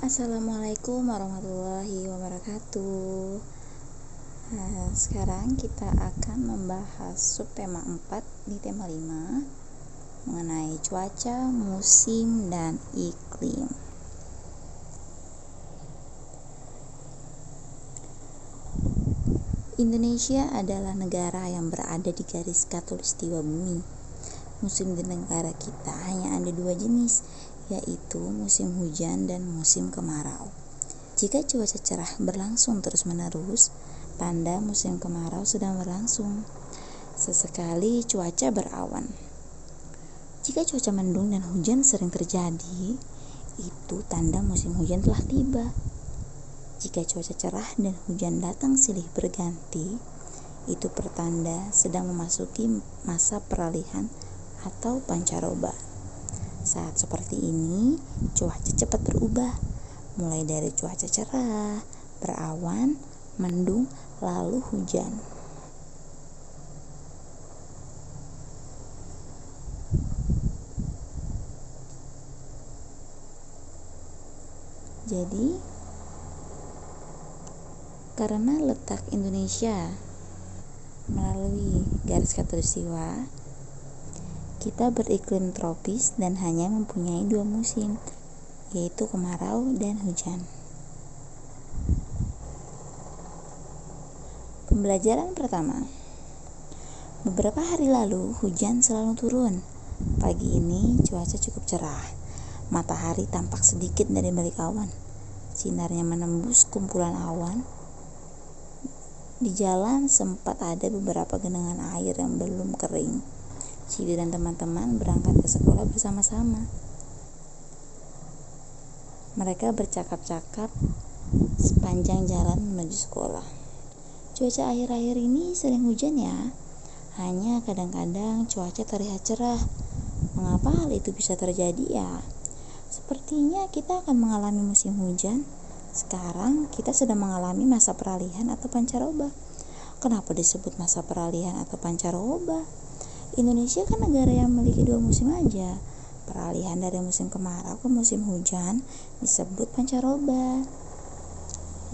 Assalamualaikum warahmatullahi wabarakatuh. Sekarang kita akan membahas subtema 4 di tema 5 mengenai cuaca, musim, dan iklim. Indonesia adalah negara yang berada di garis khatulistiwa bumi. Musim di negara kita hanya ada 2 jenis, yaitu musim hujan dan musim kemarau. Jika cuaca cerah berlangsung terus-menerus, tanda musim kemarau sedang berlangsung. Sesekali cuaca berawan. Jika cuaca mendung dan hujan sering terjadi, itu tanda musim hujan telah tiba. Jika cuaca cerah dan hujan datang silih berganti, itu pertanda sedang memasuki masa peralihan atau pancaroba. Saat seperti ini, cuaca cepat berubah, mulai dari cuaca cerah, berawan, mendung, lalu hujan. Jadi, karena letak Indonesia melalui garis khatulistiwa, kita beriklim tropis dan hanya mempunyai 2 musim, yaitu kemarau dan hujan. Pembelajaran pertama. Beberapa hari lalu hujan selalu turun. Pagi ini cuaca cukup cerah. Matahari tampak sedikit dari balik awan. Sinarnya menembus kumpulan awan. Di jalan sempat ada beberapa genangan air yang belum kering. Sidi dan teman-teman berangkat ke sekolah bersama-sama. Mereka bercakap-cakap sepanjang jalan menuju sekolah. Cuaca akhir-akhir ini sering hujan ya. Hanya kadang-kadang cuaca terlihat cerah. Mengapa hal itu bisa terjadi ya? Sepertinya kita akan mengalami musim hujan. Sekarang kita sedang mengalami masa peralihan atau pancaroba. Kenapa disebut masa peralihan atau pancaroba? Indonesia kan negara yang memiliki 2 musim aja. Peralihan dari musim kemarau ke musim hujan disebut pancaroba.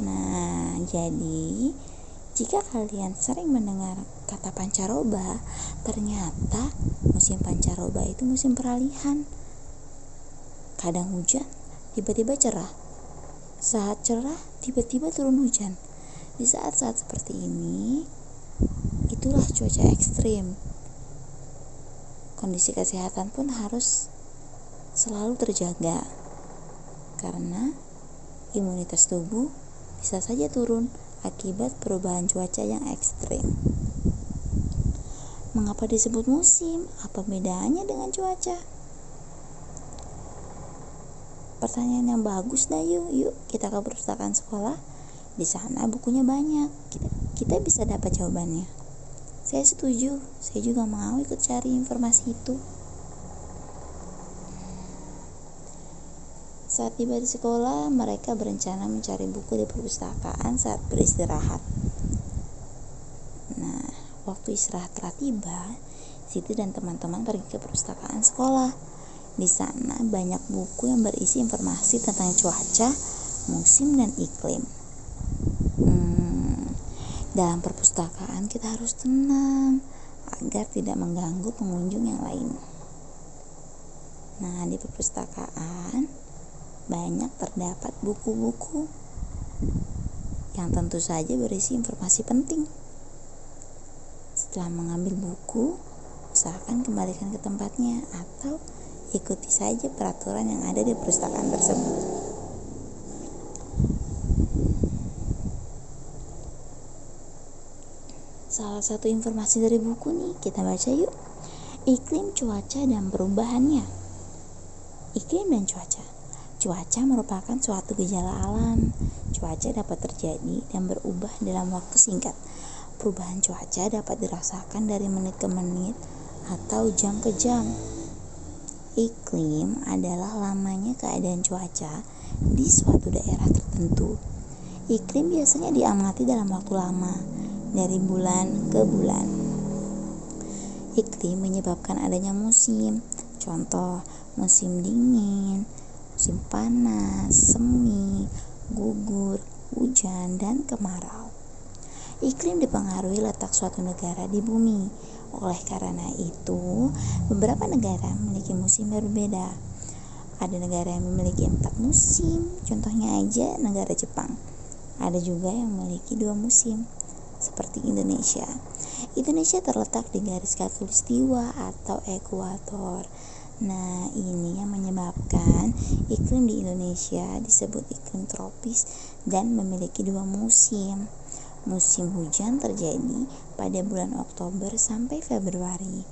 Nah, jadi jika kalian sering mendengar kata pancaroba, ternyata musim pancaroba itu musim peralihan. Kadang hujan, tiba-tiba cerah. Saat cerah, tiba-tiba turun hujan. Di saat-saat seperti ini, itulah cuaca ekstrim. Kondisi kesehatan pun harus selalu terjaga, karena imunitas tubuh bisa saja turun akibat perubahan cuaca yang ekstrim. Mengapa disebut musim? Apa bedanya dengan cuaca? Pertanyaan yang bagus dah, yuk kita ke perpustakaan sekolah. Di sana bukunya banyak. Kita bisa dapat jawabannya. Saya setuju, saya juga mau ikut cari informasi itu. Saat tiba di sekolah, mereka berencana mencari buku di perpustakaan saat beristirahat. Nah, waktu istirahat telah tiba, Siti dan teman-teman pergi ke perpustakaan sekolah. Di sana banyak buku yang berisi informasi tentang cuaca, musim, dan iklim. Dalam perpustakaan kita harus tenang agar tidak mengganggu pengunjung yang lain. Nah, di perpustakaan banyak terdapat buku-buku yang tentu saja berisi informasi penting. Setelah mengambil buku, usahakan kembalikan ke tempatnya atau ikuti saja peraturan yang ada di perpustakaan tersebut. Salah satu informasi dari buku nih, kita baca yuk. Iklim, cuaca, dan perubahannya. Iklim dan cuaca. Cuaca merupakan suatu gejala alam. Cuaca dapat terjadi dan berubah dalam waktu singkat. Perubahan cuaca dapat dirasakan dari menit ke menit atau jam ke jam. Iklim adalah lamanya keadaan cuaca di suatu daerah tertentu. Iklim biasanya diamati dalam waktu lama, dari bulan ke bulan. Iklim menyebabkan adanya musim. Contoh, musim dingin, musim panas, semi, gugur, hujan, dan kemarau. Iklim dipengaruhi letak suatu negara di bumi. Oleh karena itu, beberapa negara memiliki musim berbeda. Ada negara yang memiliki 4 musim, contohnya aja negara Jepang. Ada juga yang memiliki 2 musim, seperti Indonesia. Indonesia terletak di garis khatulistiwa atau ekuator. Nah, ini yang menyebabkan iklim di Indonesia disebut iklim tropis dan memiliki 2 musim. Musim hujan terjadi pada bulan Oktober sampai Februari,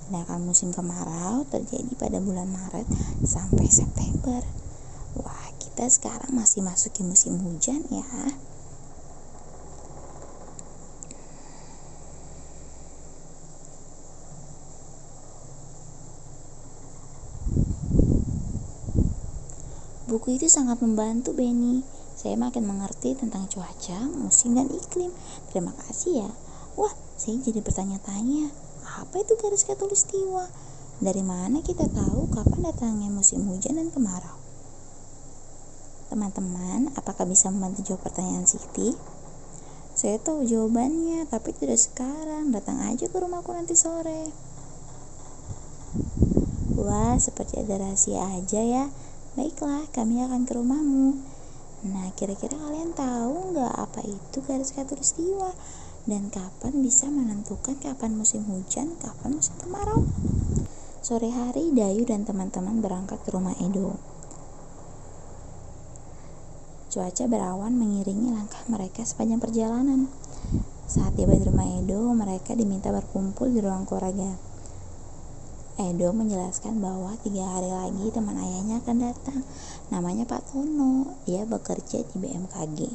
sedangkan musim kemarau terjadi pada bulan Maret sampai September. Wah, kita sekarang masih masuki musim hujan ya. Buku itu sangat membantu, Benny. Saya makin mengerti tentang cuaca, musim, dan iklim. Terima kasih ya. Wah, saya jadi bertanya-tanya, apa itu garis khatulistiwa? Dari mana kita tahu kapan datangnya musim hujan dan kemarau? Teman-teman, apakah bisa membantu jawab pertanyaan Siti? Saya tahu jawabannya, tapi tidak sekarang. Datang aja ke rumahku nanti sore. Wah, seperti ada rahasia aja ya. Baiklah, kami akan ke rumahmu. Nah, kira-kira kalian tahu nggak apa itu garis khatulistiwa? Dan kapan bisa menentukan kapan musim hujan, kapan musim kemarau? Sore hari, Dayu dan teman-teman berangkat ke rumah Edo. Cuaca berawan mengiringi langkah mereka sepanjang perjalanan. Saat tiba di rumah Edo, mereka diminta berkumpul di ruang keluarga. Edo menjelaskan bahwa 3 hari lagi teman ayahnya akan datang. Namanya Pak Tono. Dia bekerja di BMKG.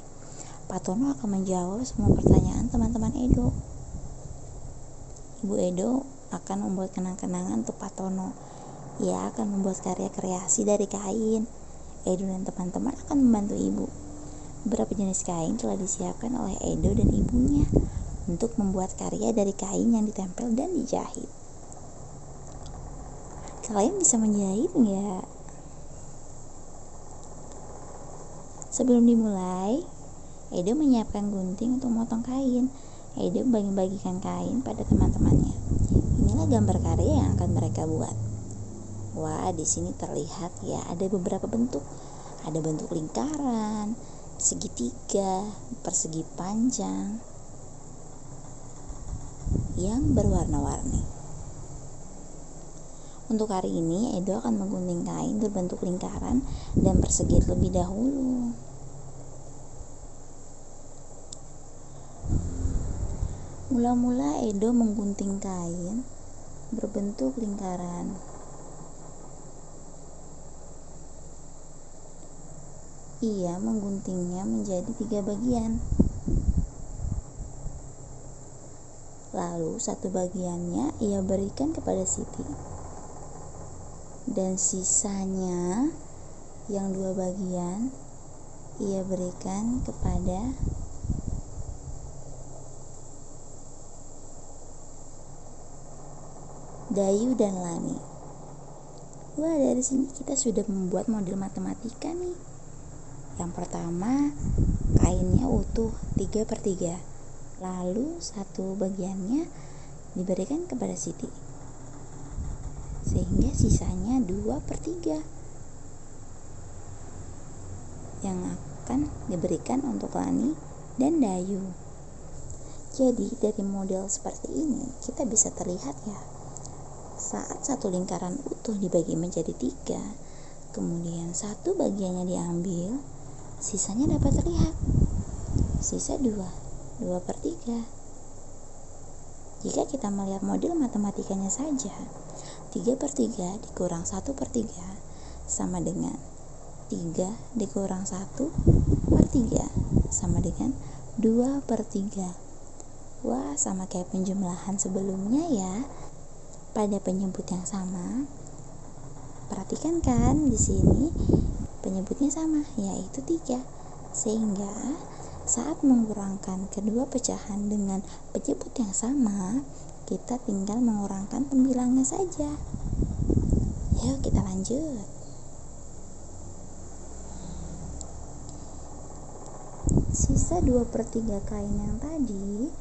Pak Tono akan menjawab semua pertanyaan teman-teman Edo. Ibu Edo akan membuat kenang-kenangan untuk Pak Tono. Ia akan membuat karya kreasi dari kain. Edo dan teman-teman akan membantu ibu. Beberapa jenis kain telah disiapkan oleh Edo dan ibunya untuk membuat karya dari kain yang ditempel dan dijahit. Kalian bisa menjahit nggak? Sebelum dimulai, Edo menyiapkan gunting untuk memotong kain. Edo bagi-bagikan kain pada teman-temannya. Inilah gambar karya yang akan mereka buat. Wah, di sini terlihat ya ada beberapa bentuk. Ada bentuk lingkaran, segitiga, persegi panjang yang berwarna-warni. Untuk hari ini, Edo akan menggunting kain berbentuk lingkaran dan persegi terlebih dahulu. Mula-mula Edo menggunting kain berbentuk lingkaran. Ia mengguntingnya menjadi 3 bagian. Lalu 1 bagiannya ia berikan kepada Siti. Dan sisanya yang 2 bagian ia berikan kepada Dayu dan Lani. Wah, dari sini kita sudah membuat model matematika nih. Yang pertama, kainnya utuh 3/3. Lalu 1 bagiannya diberikan kepada Siti, sehingga sisanya 2/3 yang akan diberikan untuk Lani dan Dayu. Jadi dari model seperti ini kita bisa terlihat ya, saat 1 lingkaran utuh dibagi menjadi 3, kemudian 1 bagiannya diambil, sisanya dapat terlihat. Sisa 2/3. Jika kita melihat model matematikanya saja, 3/3 dikurang 1/3 sama dengan 3 dikurang 1/3 sama dengan 2/3. Wah, sama kayak penjumlahan sebelumnya ya. Pada penyebut yang sama. Perhatikan kan di sini penyebutnya sama, yaitu 3. Sehingga saat mengurangkan kedua pecahan dengan penyebut yang sama, kita tinggal mengurangkan pembilangnya saja. Yuk kita lanjut. Sisa 2/3 kain yang tadi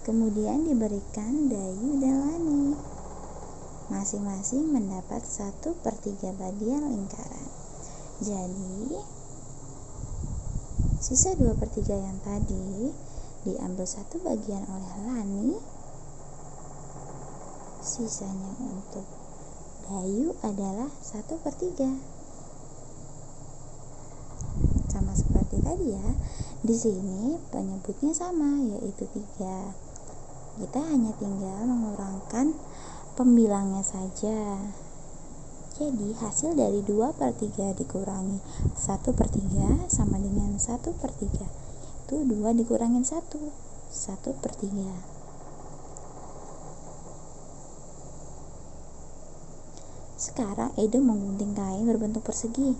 kemudian diberikan Dayu dan Lani. Masing-masing mendapat 1/3 bagian lingkaran. Jadi sisa 2/3 yang tadi diambil 1 bagian oleh Lani. Sisanya untuk Dayu adalah 1/3. Sama seperti tadi ya. Di sini penyebutnya sama, yaitu 3. Kita hanya tinggal mengurangkan pembilangnya saja. Jadi hasil dari 2/3 dikurangi 1/3 sama dengan 1/3. Itu 2 dikurangin 1, 1/3. Sekarang Edo menggunting kain berbentuk persegi.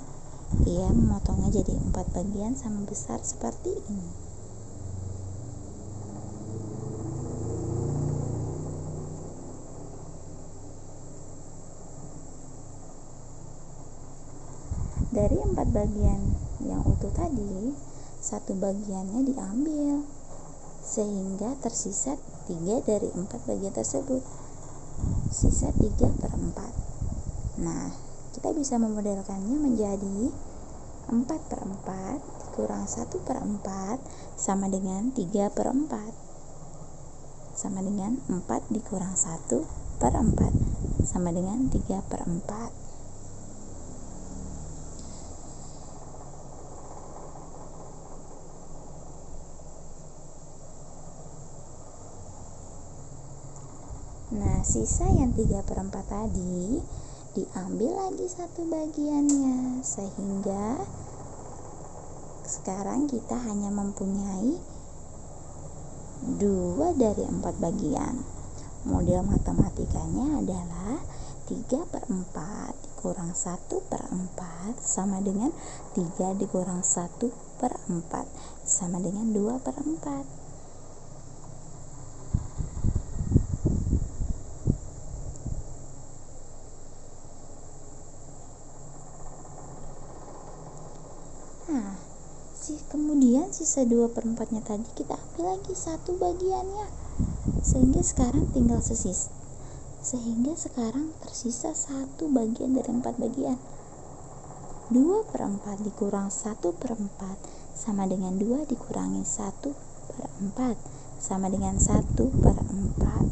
Ia memotongnya jadi 4 bagian sama besar seperti ini. Dari 4 bagian yang utuh tadi, 1 bagiannya diambil, sehingga tersisa 3 dari 4 bagian tersebut. Sisa 3/4. Nah, kita bisa memodelkannya menjadi 4/4 dikurang 1/4 sama dengan 3/4. Sama dengan 4 dikurang 1/4 sama dengan 3/4. Nah, sisa yang 3/4 tadi diambil lagi 1 bagiannya, sehingga sekarang kita hanya mempunyai 2 dari 4 bagian. Model matematikanya adalah 3/4 dikurang 1/4 sama dengan 3 dikurang 1/4 sama dengan 2/4. Nah, kemudian sisa 2/4 nya tadi kita ambil lagi 1 bagiannya, sehingga sekarang tersisa 1 bagian dari 4 bagian. 2/4 dikurang 1/4 sama dengan 2 dikurangi 1/4 sama dengan 1/4.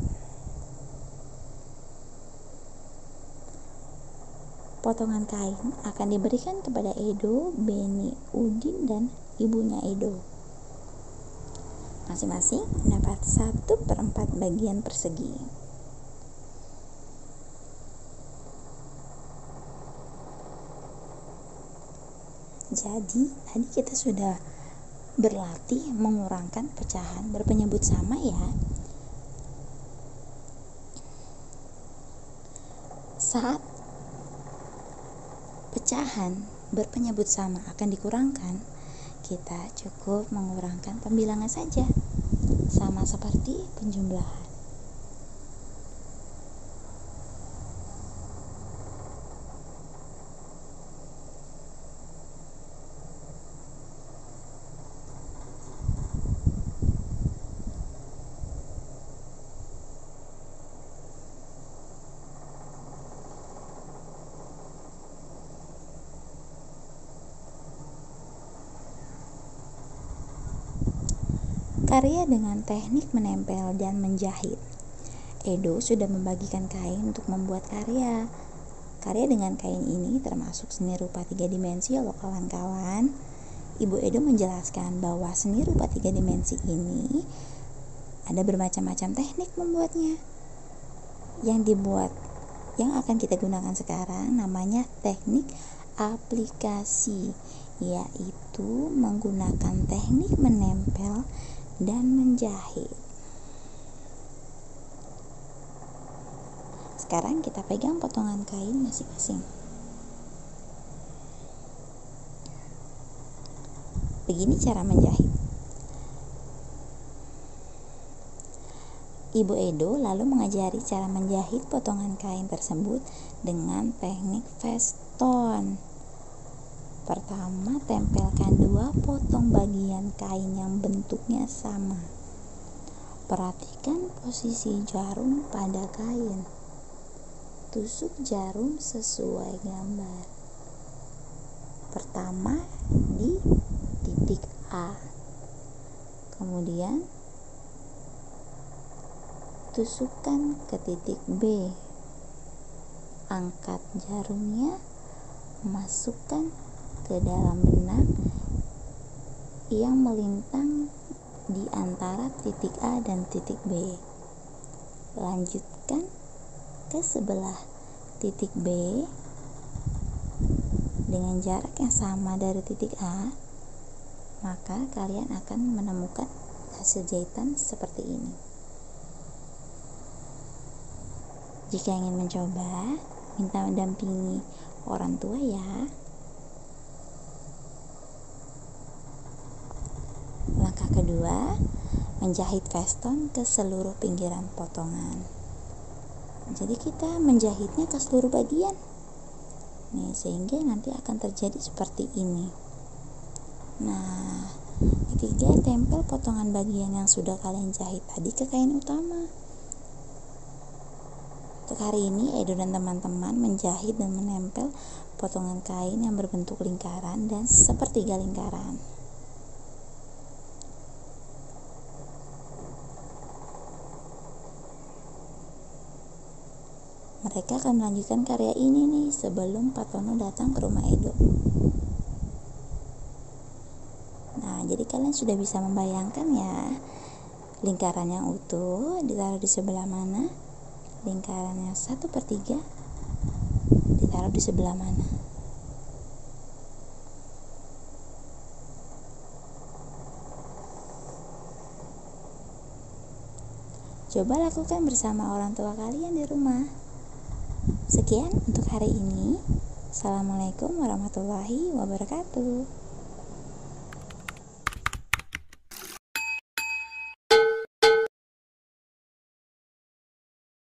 Potongan kain akan diberikan kepada Edo, Beni, Udin, dan ibunya Edo. Masing-masing mendapat 1/4 bagian persegi. Jadi, tadi kita sudah berlatih mengurangkan pecahan berpenyebut sama ya. Saat pecahan berpenyebut sama akan dikurangkan, kita cukup mengurangkan pembilangan saja, sama seperti penjumlahan. Karya dengan teknik menempel dan menjahit. Edo sudah membagikan kain untuk membuat karya. Karya dengan kain ini termasuk seni rupa 3 dimensi loh kawan-kawan. Ibu Edo menjelaskan bahwa seni rupa 3 dimensi ini ada bermacam-macam teknik membuatnya. Yang akan kita gunakan sekarang namanya teknik aplikasi, yaitu menggunakan teknik menempel dan menjahit. Sekarang kita pegang potongan kain masing-masing. Begini cara menjahit. Ibu Edo lalu mengajari cara menjahit potongan kain tersebut dengan teknik veston. Pertama, tempelkan 2 potong bagian kain yang bentuknya sama. Perhatikan posisi jarum pada kain. Tusuk jarum sesuai gambar. Pertama di titik A, kemudian tusukkan ke titik B. Angkat jarumnya, masukkan ke dalam benang yang melintang di antara titik A dan titik B. Lanjutkan ke sebelah titik B dengan jarak yang sama dari titik A, maka kalian akan menemukan hasil jahitan seperti ini. Jika ingin mencoba, minta mendampingi orang tua ya. Langkah kedua, menjahit veston ke seluruh pinggiran potongan. Jadi kita menjahitnya ke seluruh bagian nih, sehingga nanti akan terjadi seperti ini. Nah, ketiga, tempel potongan bagian yang sudah kalian jahit tadi ke kain utama. Untuk hari ini, Edo dan teman-teman menjahit dan menempel potongan kain yang berbentuk lingkaran dan sepertiga lingkaran. Mereka akan melanjutkan karya ini nih sebelum Pak Tono datang ke rumah Edo. Nah, jadi kalian sudah bisa membayangkan ya, lingkaran yang utuh ditaruh di sebelah mana, lingkaran yang 1/3 ditaruh di sebelah mana. Coba lakukan bersama orang tua kalian di rumah. Sekian untuk hari ini. Assalamualaikum warahmatullahi wabarakatuh.